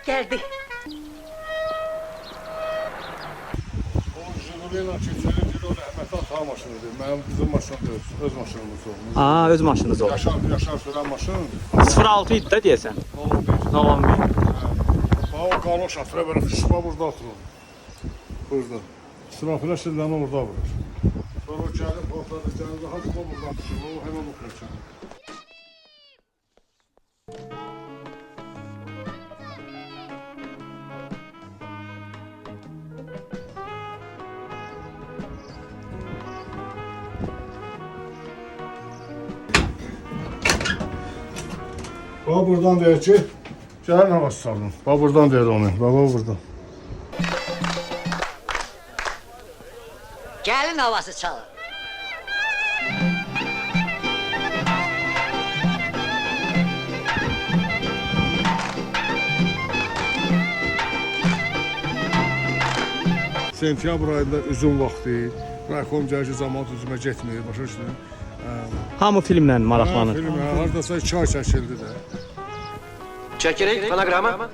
Geldi. O Jiguli-lə keçirir, o rəhmətli ata maşınıdır. Mənim qızım maşını deyil, öz maşınımız o. Aa, öz maşınınız oldu. Yaşar sürən maşın. 06 idi də deyəsən. Oğlum deyil. 01. O qaloş atıra belə fışma burada atılır. Burada. Sırafilə şildəni orada vurur. Sonra o gəlib, ortada gəlib, hamısı burada atılır. O hemen bu kırçanı. Baba buradan deyir ki, gəlin havası salın. Baba buradan deyir onu. Baba buradan. Gelin havası çalın. Sentyabr ayında üzüm vaxtı. Raykom gəlir ki, camaat üzümə getmir. Başa düşdün? Hamı filmlə maraqlanır. Film, hardasa 2 ay çəkildi də. Çəkirək fonogramma.